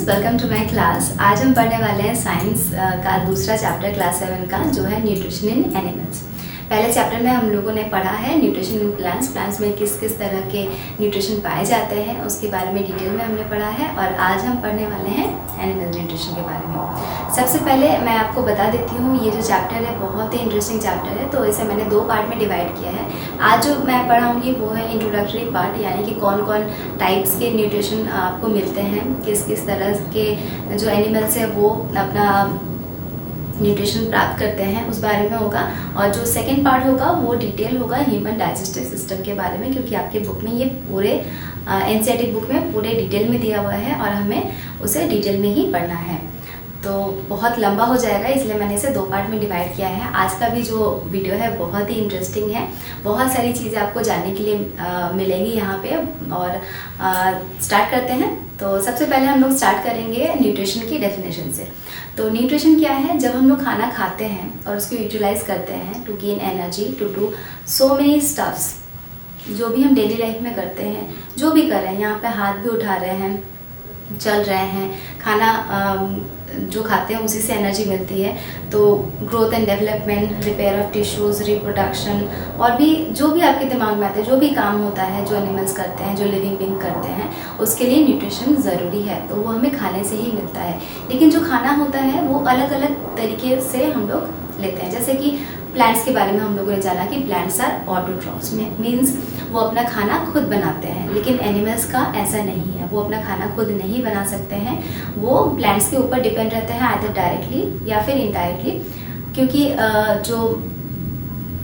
Welcome to my class. आज हम पढ़ने वाले हैं साइंस का दूसरा चैप्टर क्लास 7 का, जो है न्यूट्रिशन इन एनिमल्स। पहले चैप्टर में हम लोगों ने पढ़ा है न्यूट्रिशन इन प्लांट्स। प्लांट्स में किस किस तरह के न्यूट्रिशन पाए जाते हैं उसके बारे में डिटेल में हमने पढ़ा है, और आज हम पढ़ने वाले हैं एनिमल न्यूट्रिशन के बारे में। सबसे पहले मैं आपको बता देती हूँ, ये जो चैप्टर है बहुत ही इंटरेस्टिंग चैप्टर है, तो इसे मैंने 2 पार्ट में डिवाइड किया है। आज जो मैं पढ़ाऊँगी वो है इंट्रोडक्टरी पार्ट, यानी कि कौन कौन टाइप्स के न्यूट्रिशन आपको मिलते हैं, किस किस तरह के जो एनिमल्स है वो अपना न्यूट्रिशन प्राप्त करते हैं उस बारे में होगा। और जो सेकंड पार्ट होगा वो डिटेल होगा ह्यूमन डाइजेस्टिव सिस्टम के बारे में, क्योंकि आपके बुक में ये पूरे एनसीईआरटी बुक में पूरे डिटेल में दिया हुआ है और हमें उसे डिटेल में ही पढ़ना है, तो बहुत लंबा हो जाएगा, इसलिए मैंने इसे 2 पार्ट में डिवाइड किया है। आज का भी जो वीडियो है बहुत ही इंटरेस्टिंग है, बहुत सारी चीज़ें आपको जानने के लिए मिलेंगी यहाँ पे। और स्टार्ट करते हैं। तो सबसे पहले हम लोग स्टार्ट करेंगे न्यूट्रिशन की डेफिनेशन से। तो न्यूट्रिशन क्या है? जब हम लोग खाना खाते हैं और उसको यूटिलाइज करते हैं to gain energy to do so many stuffs, जो भी हम डेली लाइफ में करते हैं, जो भी कर रहे हैं, यहाँ पे हाथ भी उठा रहे हैं, चल रहे हैं, खाना जो खाते हैं उसी से एनर्जी मिलती है। तो growth and development, repair of tissues, reproduction, और भी जो भी आपके दिमाग में आता है, जो भी काम होता है जो एनिमल्स करते हैं, जो लिविंग बीइंग करते हैं, उसके लिए न्यूट्रिशन ज़रूरी है, तो वो हमें खाने से ही मिलता है। लेकिन जो खाना होता है वो अलग अलग तरीके से हम लोग लेते हैं। जैसे कि प्लांट्स के बारे में हम लोगों ने जाना कि प्लांट्स आर ऑटोट्रॉफ्स, मीन्स वो अपना खाना खुद बनाते हैं। लेकिन एनिमल्स का ऐसा नहीं है, वो अपना खाना खुद नहीं बना सकते हैं, वो प्लांट्स के ऊपर डिपेंड रहते हैं, आइदर डायरेक्टली या फिर इनडायरेक्टली, क्योंकि जो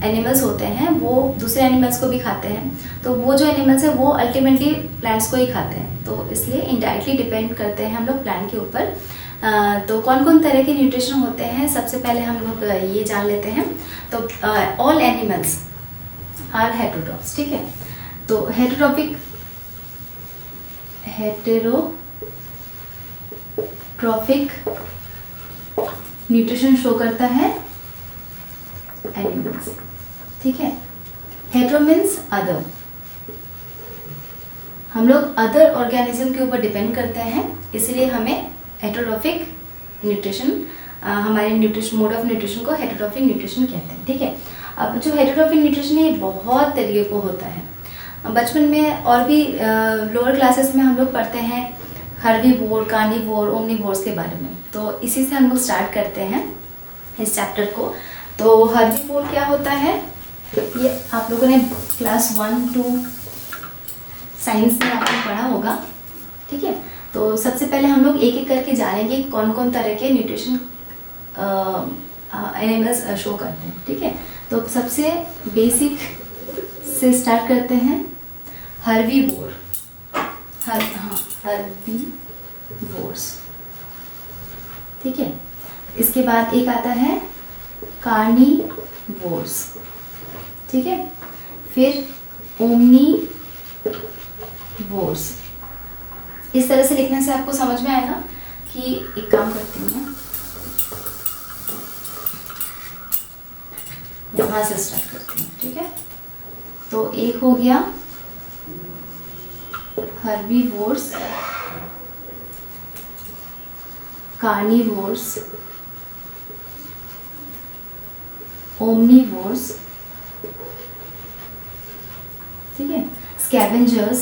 एनिमल्स होते हैं वो दूसरे एनिमल्स को भी खाते हैं, तो वो जो एनिमल्स है वो अल्टीमेटली प्लांट्स को ही खाते हैं, तो इसलिए इनडायरेक्टली डिपेंड करते हैं हम लोग प्लांट के ऊपर। तो कौन कौन तरह के न्यूट्रिशन होते हैं, सबसे पहले हम लोग ये जान लेते हैं। तो ऑल एनिमल्स आर हेटेरोट्रॉफ्स, ठीक है। तो हेटेरोट्रॉफिक न्यूट्रिशन शो करता है एनिमल्स, ठीक है। हेटेरो मीन्स अदर, हम लोग अदर ऑर्गेनिज्म के ऊपर डिपेंड करते हैं, इसलिए हमें हेटेरोट्रॉफिक न्यूट्रिशन, हमारे न्यूट्रिशन मोड ऑफ न्यूट्रिशन को हेटेरोट्रॉफिक न्यूट्रिशन कहते हैं, ठीक है। अब जो हेटेरोट्रॉफिक न्यूट्रिशन है ये बहुत तरीके को होता है। बचपन में और भी लोअर क्लासेस में हम लोग पढ़ते हैं हर्बीवोर, कार्निवोर, ओमनिवोर्स के बारे में, तो इसी से हम लोग स्टार्ट करते हैं इस चैप्टर को। तो हर्बीवोर क्या होता है, ये आप लोगों ने क्लास 1-2 साइंस में आपने पढ़ा होगा, ठीक है। तो सबसे पहले हम लोग एक एक करके जानेंगे कौन कौन तरह के न्यूट्रिशन एनिमल्स शो करते हैं, ठीक है। तो सबसे बेसिक से स्टार्ट करते हैं, हर्बीवोर, हर्बीवोर्स, ठीक है। इसके बाद एक आता है कार्निवोर्स, ठीक है। फिर ओमनीवोर्स। इस तरह से लिखने से आपको समझ में आएगा कि एक काम करती हूँ मैं, यहाँ से स्टार्ट करती हूँ, ठीक है। तो एक हो गया हर्बीवोर्स, कार्निवोर्स, ओमनीवोर्स, ठीक है, स्कैवेंजर्स,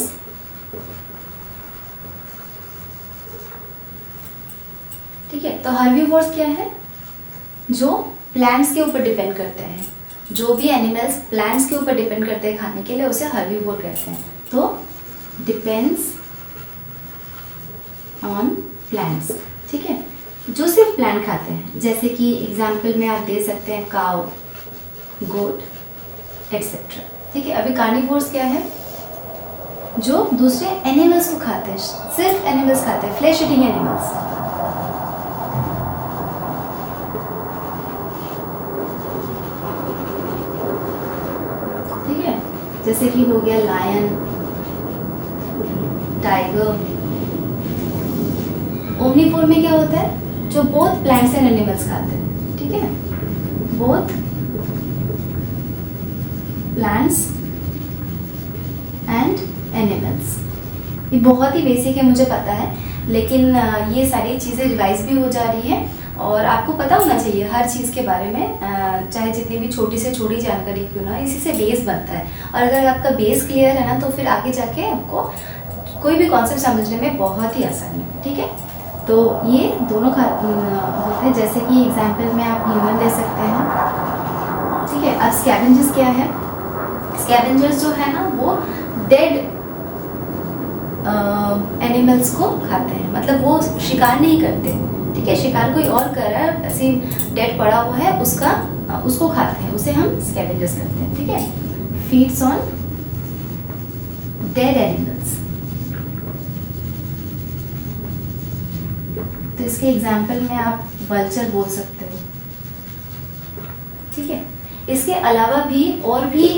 ठीक है। तो हर्बीवोर्स क्या है? जो प्लांट्स के ऊपर डिपेंड करते हैं, जो भी एनिमल्स प्लांट्स के ऊपर डिपेंड करते हैं खाने के लिए, उसे हर्बीवोर कहते हैं। तो डिपेंड्स ऑन प्लांट्स, ठीक है, जो सिर्फ प्लांट खाते हैं। जैसे कि एग्जाम्पल में आप दे सकते हैं काउ, गोट एक्सेट्रा, ठीक है। अभी कार्निवोर्स क्या है? जो दूसरे एनिमल्स को खाते हैं, सिर्फ एनिमल्स खाते हैं, फ्लैश ईटिंग एनिमल्स, ठीक है। जैसे कि हो गया लायन, टाइगर। ओमनीवोर में क्या होता है? जो बोथ प्लांट्स एंड एनिमल्स खाते हैं, ठीक है, बोथ प्लांट्स एंड एनिमल्स। ये बहुत ही बेसिक है, मुझे पता है, लेकिन ये सारी चीज़ें रिवाइज भी हो जा रही हैं और आपको पता होना चाहिए हर चीज़ के बारे में, चाहे जितनी भी छोटी से छोटी जानकारी क्यों ना, इसी से बेस बनता है। और अगर आपका बेस क्लियर है ना तो फिर आगे जाके आपको कोई भी कॉन्सेप्ट समझने में बहुत ही आसानी है। ठीक है, तो ये दोनों होते हैं। जैसे कि एग्जाम्पल में आप ह्यूमन ले सकते हैं। ठीक है, अब स्कैवेंजर्स क्या है? स्कैवेंजर्स जो है ना वो डेड एनिमल्स को खाते हैं, मतलब वो शिकार नहीं करते। ठीक है, शिकार कोई और कर रहा है, ऐसे डेड पड़ा हुआ है उसको खाते हैं, उसे हम स्कैवेंजर्स करते हैं। ठीक है, फीड्स ऑन डेड एनिमल्स। तो इसके एग्जाम्पल में आप वल्चर बोल सकते हो। ठीक है, इसके अलावा भी और भी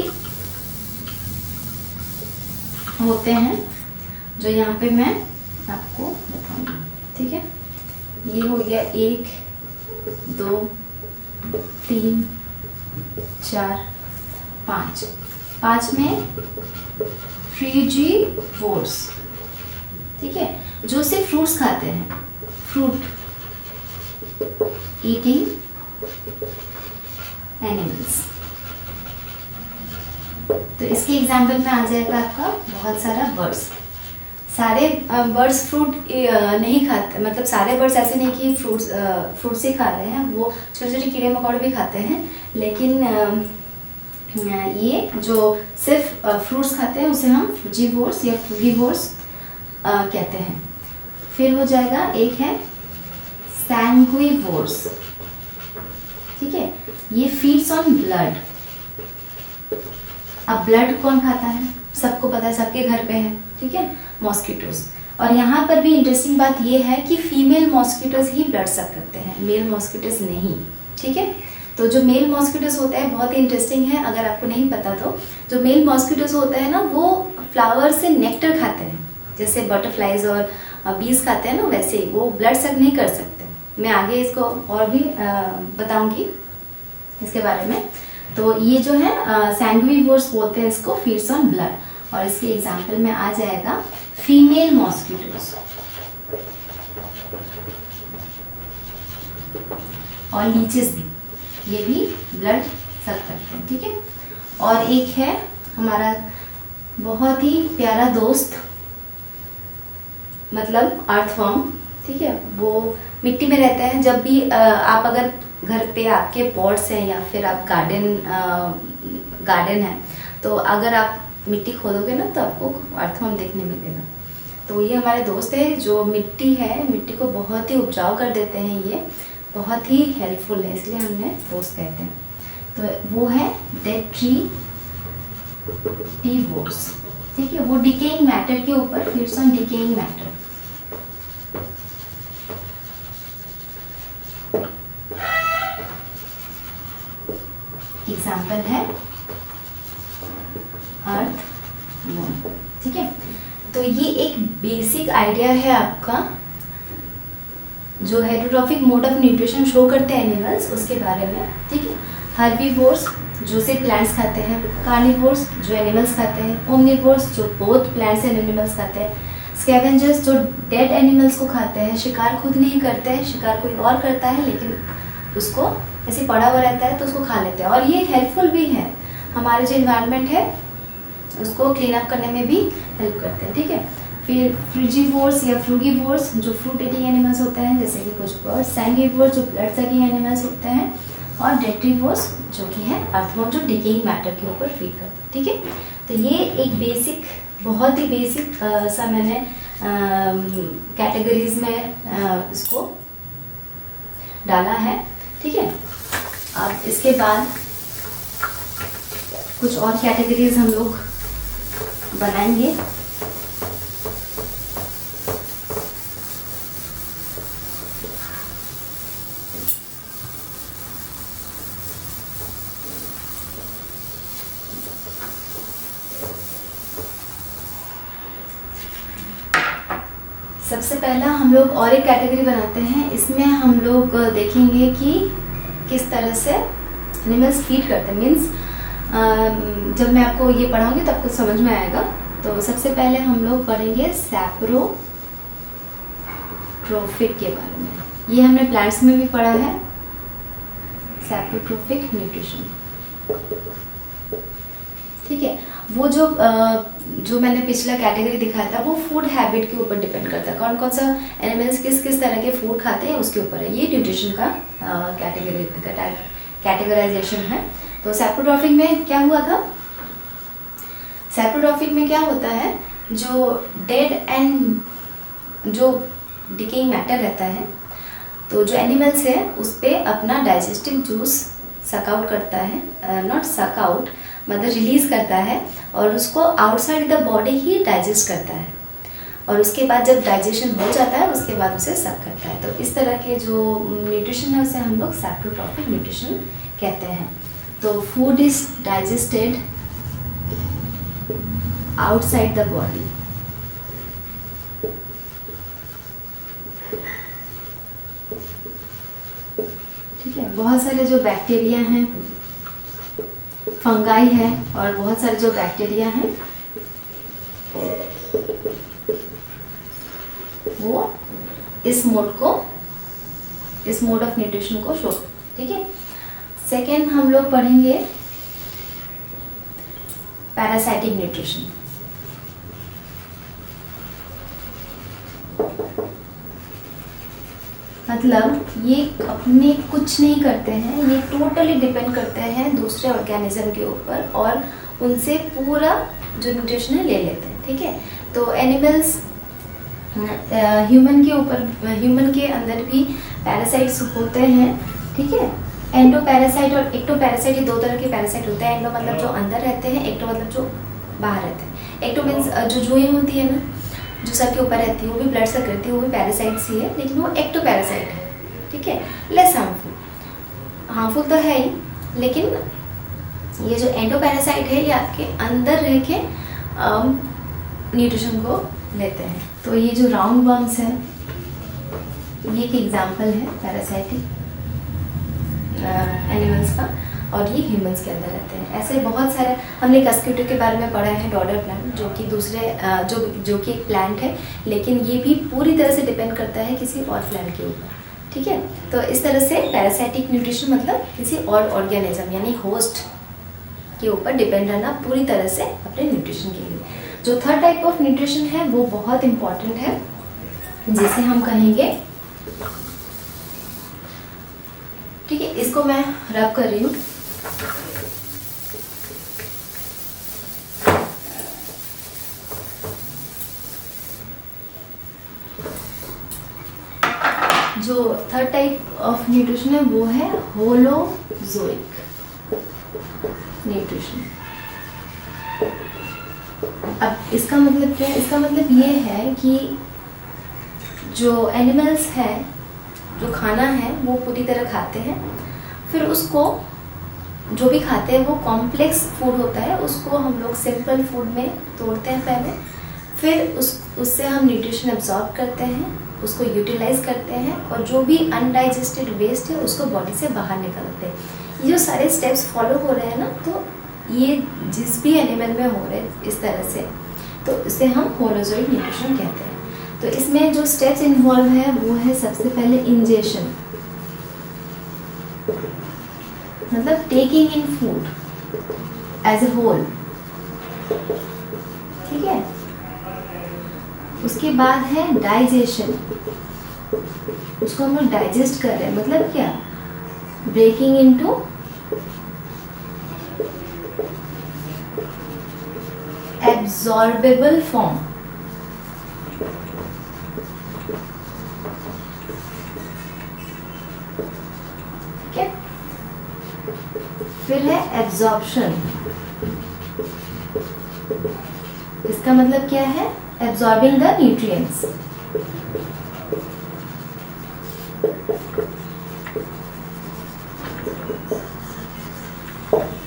होते हैं जो यहाँ पे मैं आपको बताऊंगी। ठीक है, ये हो गया 1 2 3 4 5 में फ्रूजीवोर्स। ठीक है, जो सिर्फ फ्रूट्स खाते हैं, फ्रूट ईटिंग एनिमल्स। तो इसके एग्जाम्पल में आ जाएगा आपका बहुत सारा बर्ड्स। सारे बर्ड्स फ्रूट नहीं खाते, मतलब सारे बर्ड्स ऐसे नहीं कि फ्रूट्स ही खा रहे हैं, वो छोटे छोटे कीड़े मकोड़े भी खाते हैं, लेकिन ये जो सिर्फ फ्रूट्स खाते हैं उसे हम फ्रूजीवोर्स या फ्रूगीवोर्स कहते हैं। फिर हो जाएगा, एक है सैंग्विवोर्स। ठीक है, ये फीड्स ऑन ब्लड। अब ब्लड कौन खाता है? सबको पता है, सबके घर पे है। ठीक है, मॉस्किटोज। और यहाँ पर भी इंटरेस्टिंग बात ये है कि फीमेल मॉस्किटोज ही ब्लड सक करते हैं, मेल मॉस्किटोज नहीं। ठीक है, तो जो मेल मॉस्किटोज होता है बहुत ही इंटरेस्टिंग है, अगर आपको नहीं पता तो। जो मेल मॉस्किटोज होता है ना वो फ्लावर से नेक्टर खाते हैं, जैसे बटरफ्लाइज और बीज खाते हैं ना, वैसे ही वो ब्लड सक नहीं कर सकते। मैं आगे इसको और भी बताऊंगी इसके बारे में। तो ये जो है सैंग्विवोर्स बोलते हैं इसको, फीड्स ऑन ब्लड। और इसके एग्जाम्पल में आ जाएगा फीमेल मॉस्किटोज और लीचेस भी, ये भी ब्लड सक करते हैं। ठीक है, और एक है हमारा बहुत ही प्यारा दोस्त, मतलब अर्थवर्म। ठीक है, वो मिट्टी में रहता है। जब भी आप अगर घर पे आपके पॉट्स हैं या फिर आप गार्डन है, तो अगर आप मिट्टी खोदोगे ना तो आपको अर्थवर्म देखने मिलेगा। तो ये हमारे दोस्त है, जो मिट्टी है, मिट्टी को बहुत ही उपजाऊ कर देते हैं, ये बहुत ही हेल्पफुल है, इसलिए हमने दोस्त कहते हैं। तो वो है डेट्रीटिवोर्स। ठीक है, वो डिकेइंग मैटर के ऊपर, feeds on decaying matter. Example है अर्थवर्म। ठीक है, तो ये एक बेसिक आइडिया है आपका, जो heterotrophic mode of nutrition show करते हैं एनिमल्स, उसके बारे में। ठीक है, हर्बीवोर्स जो सिर्फ प्लांट्स खाते हैं, कार्निवोर्स जो एनिमल्स खाते हैं, ओमनिवोर्स जो बोथ प्लांट्स एंड एनिमल्स खाते हैं, स्कैवेंजर्स जो डेड एनिमल्स को खाते हैं, शिकार खुद नहीं करते हैं, शिकार कोई और करता है, लेकिन उसको ऐसे पड़ा हुआ रहता है तो उसको खा लेते हैं। और ये हेल्पफुल भी है, हमारे जो इन्वायरमेंट है उसको क्लीन अप करने में भी हेल्प करते हैं। ठीक है, फिर फ्रूजीवोर्स या फ्रूगीवोर्स जो फ्रूट ईटिंग एनिमल्स होते हैं, जैसे कि कुछ बर्ड्स, सैंग्विवोर्स जो ब्लड सकिंग एनिमल्स होते हैं, और डेट्रीवोर्स जो कि है अर्थवर्म जो डिकेइंग मैटर के ऊपर फीड करते हैं। ठीक है, तो ये एक बेसिक, बहुत ही बेसिक सा मैंने कैटेगरीज में इसको डाला है। ठीक है, अब इसके बाद कुछ और कैटेगरीज हम लोग बनाएंगे। सबसे पहला हम लोग और एक कैटेगरी बनाते हैं, इसमें हम लोग देखेंगे कि किस तरह से एनिमल्स फीड करते हैं। मीन्स जब मैं आपको ये पढ़ाऊंगी तो आपको समझ में आएगा। तो सबसे पहले हम लोग पढ़ेंगे सैप्रोट्रोफिक के बारे में, ये हमने प्लांट्स में भी पढ़ा है, सैप्रोट्रोफिक न्यूट्रिशन। ठीक है, वो जो मैंने पिछला कैटेगरी दिखाया था वो फूड हैबिट के ऊपर डिपेंड करता है, कौन कौन सा एनिमल्स किस किस तरह के फूड खाते हैं उसके ऊपर है। ये न्यूट्रिशन का कैटेगराइजेशन है। तो सैप्रोट्रोफिक में क्या हुआ था, सैप्रोट्रोफिक में क्या होता है, जो डेड एंड जो डिकेइंग मैटर रहता है, तो जो एनिमल्स है उस पर अपना डाइजेस्टिव जूस सक आउट करता है, नॉट सक आउट मतलब रिलीज करता है, और उसको outside the body he digest करता है, और उसके बाद जब डाइजेशन हो जाता है उसके बाद उसे सक करता है। तो इस तरह के जो न्यूट्रिशन है उसे हम लोग सैप्रोट्रोफिक न्यूट्रिशन कहते हैं। तो food is digested outside the body. ठीक है, बहुत सारे जो बैक्टीरिया हैं, फंगाई है, और बहुत सारे जो बैक्टीरिया हैं वो इस मोड ऑफ न्यूट्रिशन को शो। ठीक है, सेकेंड हम लोग पढ़ेंगे पैरासाइटिक न्यूट्रिशन। मतलब ये अपने कुछ नहीं करते हैं, ये टोटली डिपेंड करते हैं दूसरे ऑर्गेनिज्म के ऊपर, और उनसे पूरा जो न्यूट्रिशन है ले लेते हैं। ठीक है, तो एनिमल्स ह्यूमन के अंदर भी पैरासाइट्स होते हैं। ठीक है, एंडो पैरासाइट और एक्टो पैरासाइट, ये दो तरह के पैरासाइट होते हैं। एंडो मतलब जो अंदर रहते हैं, एक्टो मतलब जो बाहर रहते हैं। एक्टो मीन्स जो जुएं होती है ना, जो सर के ऊपर रहती है, वो भी ब्लड सक करती है, वो भी पैरासाइट्स ही है, लेकिन वो एक्टो पैरासाइट है। ठीक है, लेस हार्मफुल तो है ही, लेकिन ये जो एंडो पैरासाइट है ये आपके अंदर रह के न्यूट्रिशन को लेते हैं। तो ये जो राउंड वर्म्स है ये एक एग्जाम्पल है पैरासाइटिक एनिमल्स का, और ये ह्यूमंस के अंदर रहते हैं। ऐसे बहुत सारे, हमने कस्क्यूटो के बारे में पढ़ा है, डॉडर प्लांट, जो कि दूसरे जो कि एक प्लांट है, लेकिन ये भी पूरी तरह से डिपेंड करता है किसी और प्लांट के ऊपर। ठीक है, तो इस तरह से पैरासाइटिक न्यूट्रिशन मतलब किसी और ऑर्गेनिज्म यानी होस्ट के ऊपर डिपेंड रहना पूरी तरह से अपने न्यूट्रिशन के लिए। जो थर्ड टाइप ऑफ न्यूट्रिशन है वो बहुत इम्पॉर्टेंट है, जिसे हम कहेंगे, ठीक है, इसको मैं रब कर रही हूँ। जो थर्ड टाइप ऑफ न्यूट्रिशन है वो है होलोजोइक न्यूट्रिशन। अब इसका मतलब क्या है? इसका मतलब ये है कि जो एनिमल्स हैं, जो खाना है वो पूरी तरह खाते हैं, फिर उसको जो भी खाते हैं वो कॉम्प्लेक्स फूड होता है, उसको हम लोग सिंपल फूड में तोड़ते हैं पहले, फिर उससे हम न्यूट्रिशन एब्जॉर्ब करते हैं, उसको यूटिलाइज करते हैं, और जो भी अनडाइजेस्टेड वेस्ट है उसको बॉडी से बाहर निकालते हैं। ये जो सारे स्टेप्स फॉलो हो रहे हैं ना, तो ये जिस भी एनिमल में हो रहे हैं इस तरह से, तो इसे हम होलोजोइक न्यूट्रिशन कहते हैं। तो इसमें जो स्टेप्स इन्वॉल्व है वो है सबसे पहले इंजेशन, मतलब taking in food as a whole. ठीक है, उसके बाद है डाइजेशन, उसको हम लोग डाइजेस्ट कर रहे हैं, मतलब क्या, ब्रेकिंग इनटू एब्जॉर्बेबल फॉर्म। ठीक है, फिर है एब्जॉर्प्शन। इसका मतलब क्या है, एब्जॉर्बिंग द न्यूट्रिएंट्स।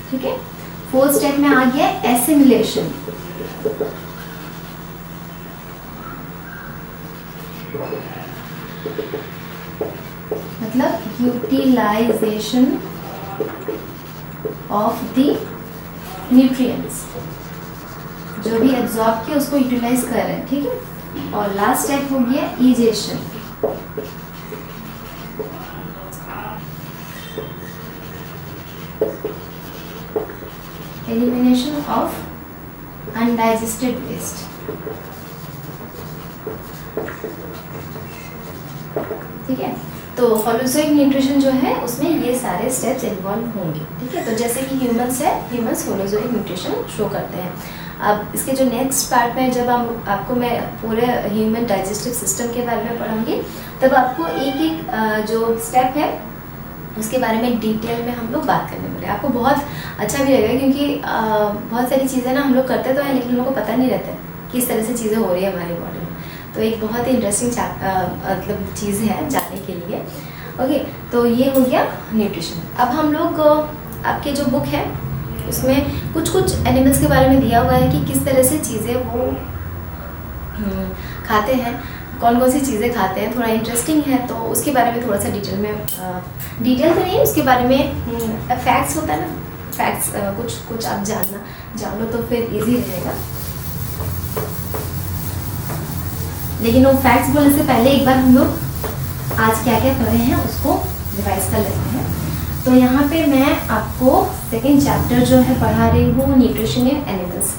ठीक है, फोर्थ स्टेप में आ गया एसिमिलेशन। मतलब यूटिलाइजेशन ऑफ द न्यूट्रिएंट्स, जो भी एब्जॉर्ब किया उसको यूटिलाइज कर रहे हैं। ठीक है, और लास्ट स्टेप हो गया egestion. Elimination of undigested waste. ठीक है, तो होलोजोइक न्यूट्रिशन जो है उसमें ये सारे स्टेप्स इन्वॉल्व होंगे। ठीक है, तो जैसे कि ह्यूमंस है, ह्यूमंस होलोजोइक न्यूट्रिशन शो करते हैं। अब इसके जो नेक्स्ट पार्ट में जब आपको मैं पूरे ह्यूमन डाइजेस्टिव सिस्टम के बारे में पढ़ाऊंगी, तब आपको एक एक जो स्टेप है उसके बारे में डिटेल में हम लोग बात करने वाले हैं। आपको बहुत अच्छा भी लगेगा, क्योंकि बहुत सारी चीज़ें ना हम लोग करते तो हैं लेकिन हम लोग को पता नहीं रहता किस तरह से चीज़ें हो रही है हमारी बॉडी में। तो एक बहुत ही इंटरेस्टिंग मतलब चीज़ है जानने के लिए। ओके, तो ये हो गया न्यूट्रिशन। अब हम लोग आपके जो बुक है उसमें कुछ कुछ एनिमल्स के बारे में दिया हुआ है कि किस तरह से चीज़ें वो खाते हैं, कौन कौन सी चीज़ें खाते हैं। थोड़ा इंटरेस्टिंग है, तो उसके बारे में थोड़ा सा डिटेल में डिटेल तो नहीं, उसके बारे में फैक्ट्स होता है ना, फैक्ट्स कुछ आप जान लो तो फिर इजी रहेगा। लेकिन वो फैक्ट्स बोलने से पहले एक बार हम लोग आज क्या क्या पढ़े हैं उसको रिवाइज कर लेते हैं। तो यहाँ पे मैं आपको सेकेंड चैप्टर जो है पढ़ा रही हूँ, nutrition in animals,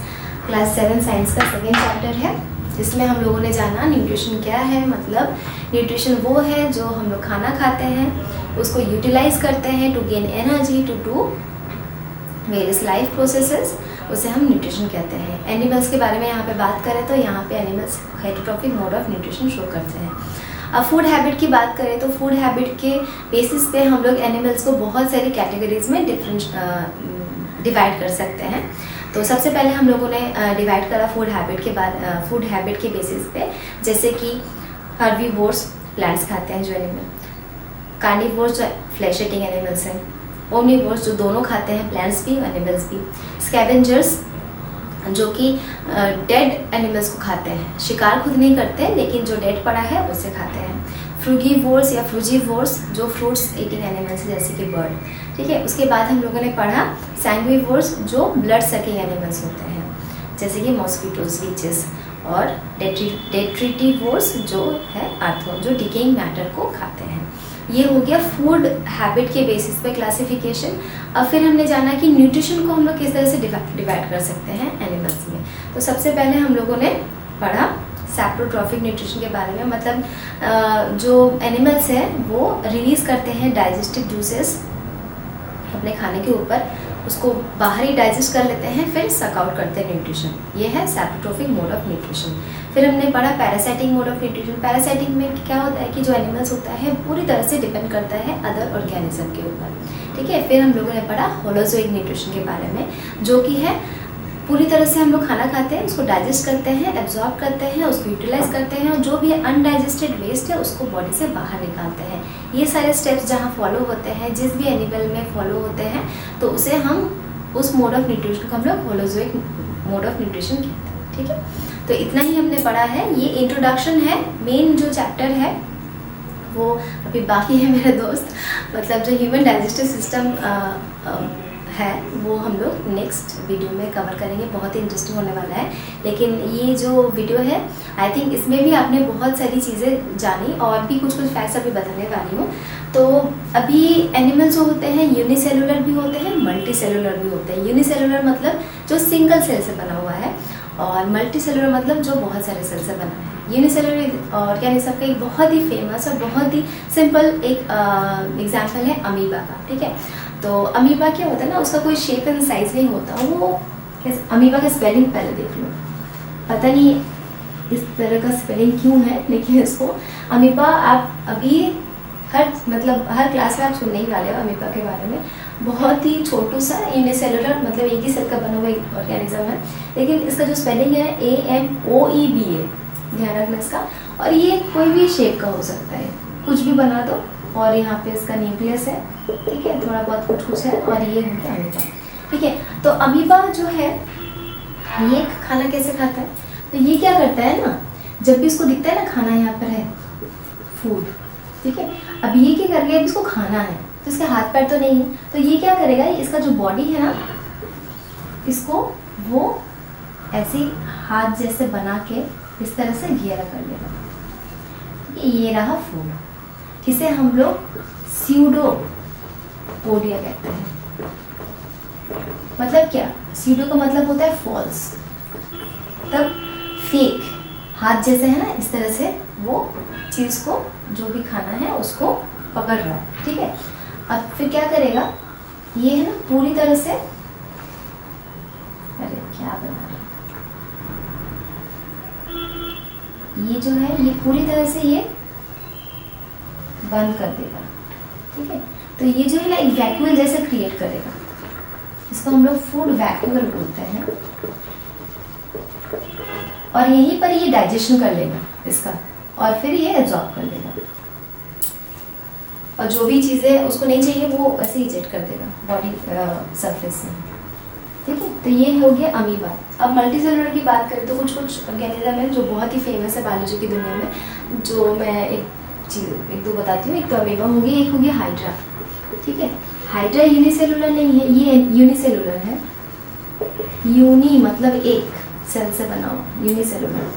class 7 science का सेकेंड चैप्टर है। जिसमें हम लोगों ने जाना न्यूट्रिशन क्या है। मतलब न्यूट्रिशन वो है जो हम लोग खाना खाते हैं, उसको यूटिलाइज करते हैं to gain energy to do various life processes, उसे हम न्यूट्रिशन कहते हैं। एनिमल्स के बारे में यहाँ पे बात करें तो यहाँ पे animals heterotrophic mode of nutrition show करते हैं। अब फूड हैबिट की बात करें तो फूड हैबिट के बेसिस पे हम लोग एनिमल्स को बहुत सारी कैटेगरीज में डिवाइड कर सकते हैं। तो सबसे पहले हम लोगों ने डिवाइड करा फूड हैबिट के बेसिस पे, जैसे कि हर्बीवोर्स प्लांट्स खाते हैं जो एनिमल, कार्निवोर्स जो फ्लैश ईटिंग एनिमल्स हैं, ओमनीवोर्स जो दोनों खाते हैं, प्लांट्स भी एनिमल्स भी, स्कैवेंजर्स जो कि डेड एनिमल्स को खाते हैं, शिकार खुद नहीं करते लेकिन जो डेड पड़ा है उसे खाते हैं, फ्रूगीवोर्स या फ्रूजीवोर्स जो फ्रूट्स ईटिंग एनिमल्स है जैसे कि बर्ड। ठीक है, उसके बाद हम लोगों ने पढ़ा सैंग्विवोर्स जो ब्लड सकिंग एनिमल्स होते हैं जैसे कि मॉस्किटोज, लीचेस, और डेट्रिटिवोर्स जो है अर्थवर्म जो डिकेइंग मैटर को खाते हैं। ये हो गया फूड हैबिट के बेसिस पे क्लासिफिकेशन। अब फिर हमने जाना कि न्यूट्रिशन को हम लोग किस तरह से डिवाइड कर सकते हैं एनिमल्स में। तो सबसे पहले हम लोगों ने पढ़ा सैप्रोट्रॉफिक न्यूट्रिशन के बारे में। मतलब जो एनिमल्स हैं वो रिलीज़ करते हैं डाइजेस्टिव जूसेस अपने खाने के ऊपर, उसको बाहर ही डाइजेस्ट कर लेते हैं, फिर सक आउट करते हैं न्यूट्रिशन। ये है सैप्रोट्रॉफिक मोड ऑफ न्यूट्रिशन। फिर हमने पढ़ा parasitic mode of nutrition. Parasitic में क्या होता है कि जो एनिमल्स होता है पूरी तरह से डिपेंड करता है अदर ऑर्गेनिज्म के ऊपर। ठीक है, फिर हम लोगों ने पढ़ा होलोजोइक न्यूट्रिशन के बारे में, जो कि है पूरी तरह से हम लोग खाना खाते हैं, उसको डाइजेस्ट करते हैं, एब्जॉर्ब करते हैं, उसको यूटिलाइज करते हैं, और जो भी अनडाइजेस्टेड वेस्ट है उसको बॉडी से बाहर निकालते हैं। ये सारे स्टेप्स जहाँ फॉलो होते हैं, जिस भी एनिमल में फॉलो होते हैं, तो उसे हम उस मोड ऑफ न्यूट्रिशन को हम लोग होलोजोइक मोड ऑफ न्यूट्रिशन कहते हैं। ठीक है, तो इतना ही हमने पढ़ा है। ये इंट्रोडक्शन है। मेन जो चैप्टर है वो अभी बाकी है मेरे दोस्त। मतलब जो ह्यूमन डाइजेस्टिव सिस्टम है वो हम लोग नेक्स्ट वीडियो में कवर करेंगे। बहुत ही इंटरेस्टिंग होने वाला है। लेकिन ये जो वीडियो है आई थिंक इसमें भी आपने बहुत सारी चीज़ें जानी, और भी कुछ फैक्ट्स अभी बताने वाली हूँ। तो अभी एनिमल्स जो होते हैं यूनिसेलुलर भी होते हैं, मल्टी सेलुलर भी होते हैं। यूनिसेलुलर मतलब जो सिंगल सेल से बना हुआ है, और मल्टी सेलुलर मतलब जो बहुत सारे सेल से बना है। यूनिसेलुलर ऑर्गेनिज्म का एक बहुत ही फेमस और बहुत ही सिंपल एक एग्जाम्पल है अमीबा का। ठीक है, तो अमीबा क्या होता है ना, उसका कोई शेप एंड साइज नहीं होता। वो कैसे, अमीबा का स्पेलिंग पहले देख लो, पता नहीं इस तरह का स्पेलिंग क्यों है, लेकिन इसको अमीबा आप अभी हर क्लास में आप सुनने ही वाले हो अमीबा के बारे में। बहुत ही छोटू सा यूनिसेलुलर मतलब एक ही सेल का बना हुआ एक ऑर्गेनिज्म है, लेकिन इसका जो स्पेलिंग है AMOEB है, ध्यान रखना इसका। और ये कोई भी शेप का हो सकता है, कुछ भी बना दो। और यहाँ पे इसका न्यूक्लियस है, ठीक है, थोड़ा बहुत कुछ है, और ये हो गया अमीबा। ठीक है, तो अमीबा जो है ये खाना कैसे खाता है, तो ये क्या करता है ना, जब भी इसको दिखता है ना खाना यहाँ पर है फूड, ठीक है, अब ये क्या कर गया, इसको खाना है तो इसके हाथ पैर तो नहीं है, तो ये क्या करेगा, इसका जो बॉडी है ना इसको वो ऐसे हाथ जैसे बना के इस तरह से घेरा कर लेगा। है, ये रहा फूड। इसे हम लोग स्यूडोपोडिया कहते हैं। मतलब क्या, स्यूडो का मतलब होता है फॉल्स, तब फेक, हाथ जैसे है ना, इस तरह से वो चीज़ को, जो भी खाना है उसको पकड़ रहा है, ठीक है। अब फिर क्या करेगा, ये है ना पूरी तरह से, अरे क्या बना रहे, ये जो है ये पूरी तरह से ये बंद कर देगा, ठीक है। तो ये जो है ना एक वैक्यूल जैसा क्रिएट करेगा, इसको हम लोग फूड वैक्यूल बोलते हैं। और यहीं पर ये डाइजेशन कर लेगा इसका, और फिर ये एब्जॉर्ब कर लेगा, और जो भी चीज़ें उसको नहीं चाहिए वो ऐसे इजेक्ट कर देगा बॉडी सरफेस से, ठीक है। तो ये हो गया अमीबा। अब मल्टीसेलुलर की बात करें तो कुछ कुछ ऑर्गेनिज्म है जो बहुत ही फेमस है बायोलॉजी की दुनिया में, जो मैं एक दो बताती हूँ। एक तो अमीबा होगी, एक होगी हाइड्रा, ठीक है। हाइड्रा यूनिसेलुलर नहीं है, ये यूनिसेलुलर है। यूनी मतलब एक सेल से बना हुआ, यूनिसेलुलर।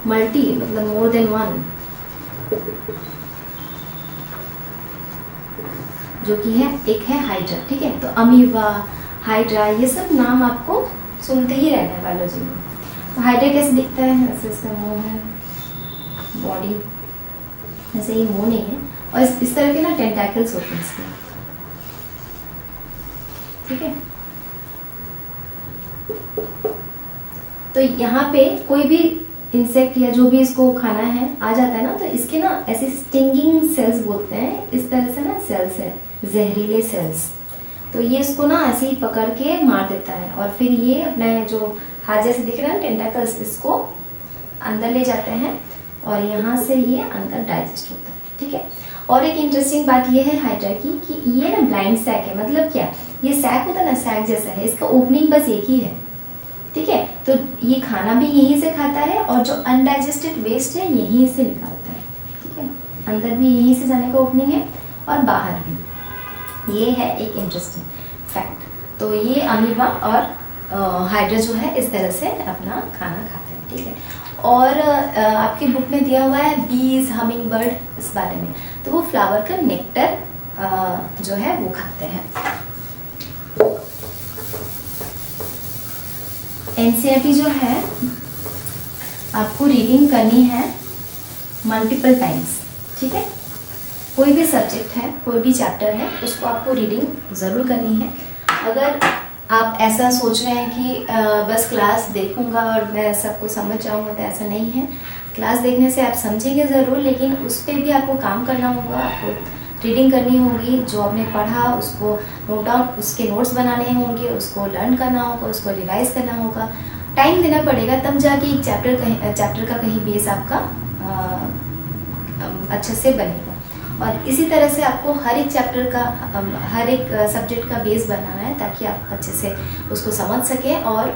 मल्टी मतलब मोर देन वन, जो कि है एक है हाइड्रा, ठीक है। तो अमीबा, हाइड्रा, ये सब नाम आपको सुनते ही रहना है बायोलॉजी में। तो हाइड्रा कैसे दिखता है, ऐसे इसका मुंह है, बॉडी, ऐसे ये मुंह नहीं है, और इस तरह के ना टेंटाकल्स होते हैं इसके, ठीक है। तो यहाँ पे कोई भी इंसेक्ट या जो भी इसको खाना है आ जाता है ना, तो इसके ना ऐसे स्टिंगिंग सेल्स बोलते हैं, इस तरह से ना सेल्स है, जहरीले सेल्स। तो ये इसको ना ऐसे ही पकड़ के मार देता है, और फिर ये अपने जो हाथ जैसे दिख रहा है टेंटाकल्स, इसको अंदर ले जाते हैं, और यहाँ से ये अंदर डाइजेस्ट होता है, ठीक है। और एक इंटरेस्टिंग बात ये है हाइड्रा की कि ये ना ब्लाइंड सैक है। मतलब क्या, ये सैक होता है ना, सैक जैसा है, इसका ओपनिंग बस एक ही है, ठीक है। तो ये खाना भी यहीं से खाता है, और जो अनडाइजेस्टेड वेस्ट है यहीं से निकालता है, ठीक है। अंदर भी यहीं से जाने का ओपनिंग है, और बाहर भी। ये है एक इंटरेस्टिंग फैक्ट। तो ये अमीबा और हाइड्रा जो है इस तरह से अपना खाना खाते हैं, ठीक है। और आपकी बुक में दिया हुआ है बीज, हमिंग बर्ड, इस बारे में। तो वो फ्लावर का नेक्टर जो है वो खाते हैं। एनसीईआरटी जो है आपको रीडिंग करनी है मल्टीपल टाइम्स, ठीक है। कोई भी सब्जेक्ट है, कोई भी चैप्टर है, उसको आपको रीडिंग ज़रूर करनी है। अगर आप ऐसा सोच रहे हैं कि बस क्लास देखूंगा और मैं सबको समझ जाऊंगा, तो ऐसा नहीं है। क्लास देखने से आप समझेंगे ज़रूर, लेकिन उस पर भी आपको काम करना होगा, आपको रीडिंग करनी होगी। जो आपने पढ़ा उसको नोट डाउन, उसके नोट्स बनाने होंगे, उसको लर्न करना होगा, उसको रिवाइज करना होगा, टाइम देना पड़ेगा, तब जाके एक चैप्टर का कहीं बेस आपका अच्छे से बनेगा। और इसी तरह से आपको हर एक चैप्टर का, हर एक सब्जेक्ट का बेस बनाना है, ताकि आप अच्छे से उसको समझ सकें और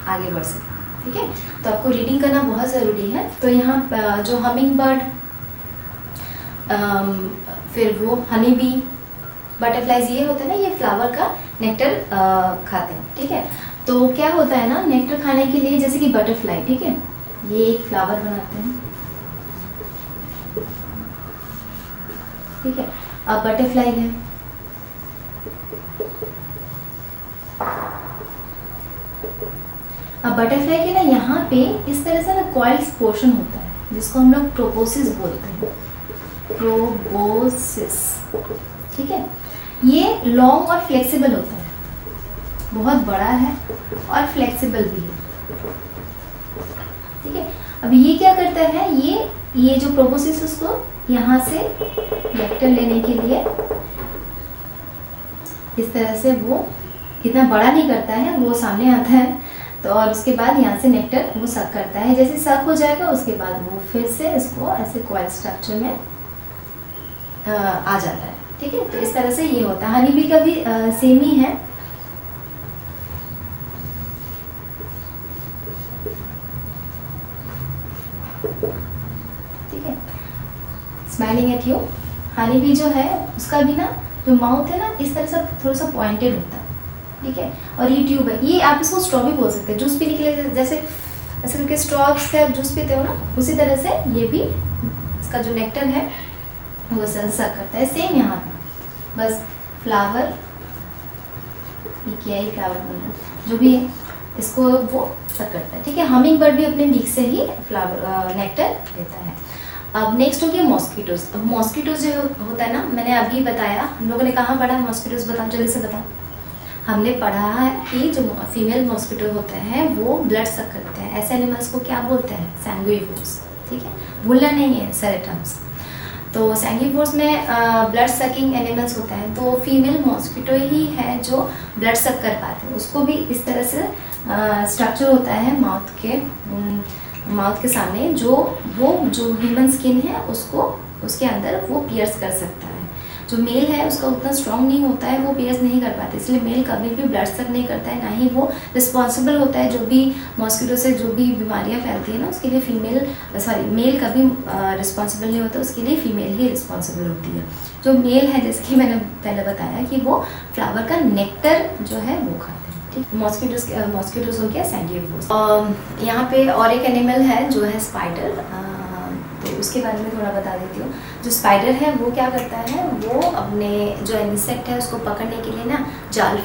आगे बढ़ सकें, ठीक है। तो आपको रीडिंग करना बहुत ज़रूरी है। तो यहाँ जो हमिंग बर्ड, फिर वो हनी बी, बटरफ्लाइज, ये होते हैं ना, ये फ्लावर का नेक्टर खाते हैं, ठीक है। तो क्या होता है ना, नेक्टर खाने के लिए, जैसे कि बटरफ्लाई, ठीक है, ये एक फ्लावर बनाते हैं, ठीक है। अब बटरफ्लाई है, अब बटरफ्लाई के ना यहाँ पे इस तरह से ना कॉइल्स पोर्शन होता है, जिसको हम लोग प्रोबोसिस बोलते हैं, प्रोबोसिस, ठीक है। ये लॉन्ग और फ्लेक्सिबल होता है, बहुत बड़ा है और फ्लेक्सिबल भी है, ठीक है। अब ये क्या करता है, ये जो प्रोबोसिस, उसको यहाँ से नेक्टर लेने के लिए इस तरह से, वो इतना बड़ा नहीं करता है, वो सामने आता है, तो और उसके बाद यहाँ से नेक्टर वो सक करता है। जैसे सक हो जाएगा, उसके बाद वो फिर से इसको ऐसे कॉइल स्ट्रक्चर में आ जाता है, ठीक है। तो इस तरह से ये होता है। हनी बी का भी सेम ही है। ठीक है, smiling at you. Honey bee जो है उसका भी ना जो माउथ है ना, इस तरह से थोड़ा सा पॉइंटेड होता है, ठीक है। और ये ट्यूब है, ये आप इसको स्ट्रॉ भी बोल सकते हैं। जूस पीने के लिए जैसे ऐसे करके स्ट्रॉ से आप जूस पीते हो ना, उसी तरह से ये भी इसका जो नेक्टर है वो सक करता है। सेम यहाँ पे बस फ्लावर, ये क्या ही फ्लावर बोल रहा है, जो भी है इसको वो सक करता है। ठीक है, हमिंग बर्ड भी अपने बीक से ही फ्लावर नेक्टर लेता है। अब नेक्स्ट हो गया मॉस्किटोज। अब मॉस्किटोज जो होता है ना, मैंने अभी बताया, हम लोगों ने कहाँ पढ़ा मॉस्किटोज, बताओ जल्दी से बताओ। हमने पढ़ा है कि जो फीमेल मॉस्किटो होते हैं वो ब्लड सक करते हैं। ऐसे एनिमल्स को क्या बोलते हैं? सैंग्यूइवोर्स। ठीक है, भूलना नहीं है सारे टर्म्स। तो सैंग्यूइवोर्स में ब्लड सकिंग एनिमल्स होते हैं, तो फीमेल मॉस्किटो ही है जो ब्लड सक कर पाते हैं। उसको भी इस तरह से स्ट्रक्चर होता है माउथ के सामने, जो ह्यूमन स्किन है उसको उसके अंदर वो पियर्स कर सकता है। जो मेल है उसका उतना स्ट्रॉन्ग नहीं होता है, वो पियर्स नहीं कर पाते, इसलिए मेल कभी भी ब्लड सक नहीं करता है, ना ही वो रिस्पॉन्सिबल होता है जो भी मॉस्किटो से जो भी बीमारियां फैलती है ना उसके लिए मेल कभी रिस्पॉन्सिबल नहीं होता, उसके लिए फीमेल ही रिस्पॉन्सिबल होती है। जो मेल है, जैसे कि मैंने पहले बताया कि वो फ्लावर का नेक्टर जो है वो खाते हैं। ठीक, मॉस्किटोज हो गया सैंग्यूइवोर्स। यहाँ पे और एक एनिमल है जो है स्पाइडर, तो उसके बारे में थोड़ा बता देती हूँ। जो स्पाइडर है वो क्या करता है, वो अपने जो इंसेक्ट है उसको पकड़ने के लिए ना जाल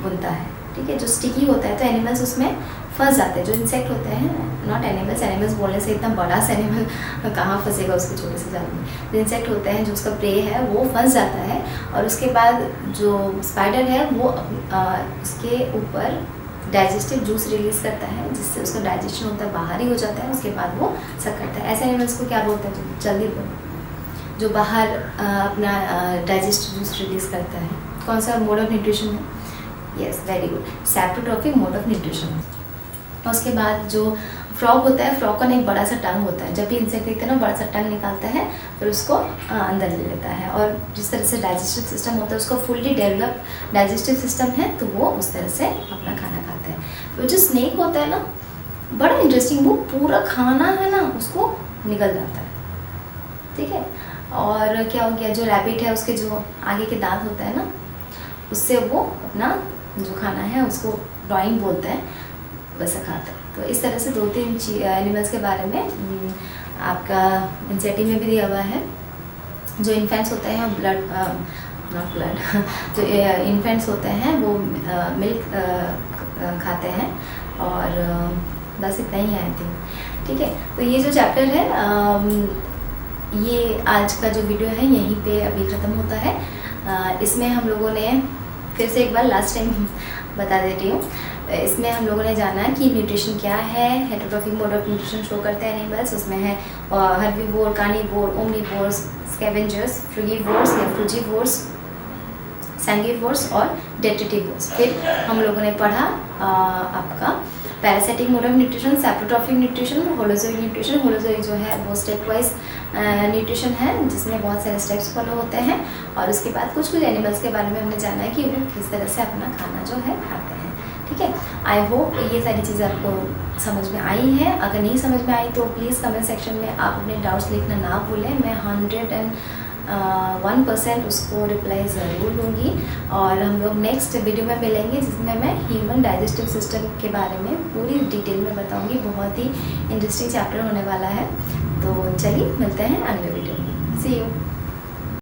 बुनता है। ठीक है, जो स्टिकी होता है तो एनिमल्स उसमें फंस जाते हैं। जो इंसेक्ट होते हैं, नॉट एनिमल्स बोलने से इतना बड़ा सा एनिमल कहाँ फंसेगा उसके छोटे से जाल में। जो इंसेक्ट होते हैं, जो उसका प्रे है वो फंस जाता है, और उसके बाद जो स्पाइडर है वो उसके ऊपर डाइजेस्टिव जूस रिलीज करता है, जिससे उसका डाइजेशन होता है, बाहर ही हो जाता है, उसके बाद वो सक करता है। ऐसे एनिमल्स को क्या बोलते हैं? जल्दी बोलो, जो बाहर अपना डाइजेस्टिव जूस रिलीज करता है। कौन सा मोड ऑफ न्यूट्रिशन है? Yes, very good, saprotrophic mode of nutrition. उसके बाद जो फ्रॉग होता है, फ्रॉग का एक बड़ा सा टंग होता है, जब भी इंसेक्ट देखते हैं ना बड़ा सा टंग निकालता है, फिर उसको अंदर ले लेता है, और जिस तरह से डाइजेस्टिव सिस्टम होता है उसका फुल्ली डेवलप डाइजेस्टिव सिस्टम है, तो वो उस तरह से अपना खाना खाता है। वो जो स्नेक होता है ना, बड़ा इंटरेस्टिंग, वो पूरा खाना है ना उसको निकल जाता है। ठीक है, और क्या हो गया, जो रैबिट है उसके जो आगे के दांत होता है ना, उससे वो अपना जो खाना है उसको ड्राइंग बोलते हैं, वैसा खाता है। तो इस तरह से 2-3 एनिमल्स के बारे में आपका एनसीईआरटी में भी दिया हुआ है। जो इन्फेंट्स होते हैं जो इन्फेंट्स होते हैं वो मिल्क खाते हैं, और बस इतना ही आई थिंक। ठीक है, तो ये जो चैप्टर है, ये आज का जो वीडियो है यहीं पे अभी ख़त्म होता है। इसमें हम लोगों ने फिर से एक बार लास्ट टाइम बता देती हूँ, इसमें हम लोगों ने जाना कि न्यूट्रिशन क्या है, heterotrophic mode of nutrition show करते हैं एनिमल्स, उसमें है हर्बीवोर, कार्निवोर, ओमनिवोर्स, स्कैवेंजर्स, फ्रूगीवोर्स या फ्रूजीवोर्स, सैंग्यूइवोर्स और डेट्रिटिवोर्स। फिर हम लोगों ने पढ़ा आपका parasitic mode of nutrition, saprotrophic nutrition, holozoic nutrition. Holozoic जो है वो स्टेप वाइज न्यूट्रिशन है, जिसमें बहुत सारे स्टेप्स फॉलो होते हैं, और उसके बाद कुछ एनिमल्स के बारे में हमने जाना है कि वो किस तरह से अपना खाना जो है खाते हैं। ठीक है, आई होप ये सारी चीज़ें आपको समझ में आई हैं। अगर नहीं समझ में आई तो प्लीज़ कमेंट सेक्शन में आप अपने डाउट्स लिखना ना भूलें, मैं 101% उसको रिप्लाई ज़रूर दूँगी। और हम लोग नेक्स्ट वीडियो में मिलेंगे, जिसमें मैं ह्यूमन डाइजेस्टिव सिस्टम के बारे में पूरी डिटेल में बताऊँगी। बहुत ही इंटरेस्टिंग चैप्टर होने वाला है, तो चलिए मिलते हैं अगले वीडियो में। सी यू।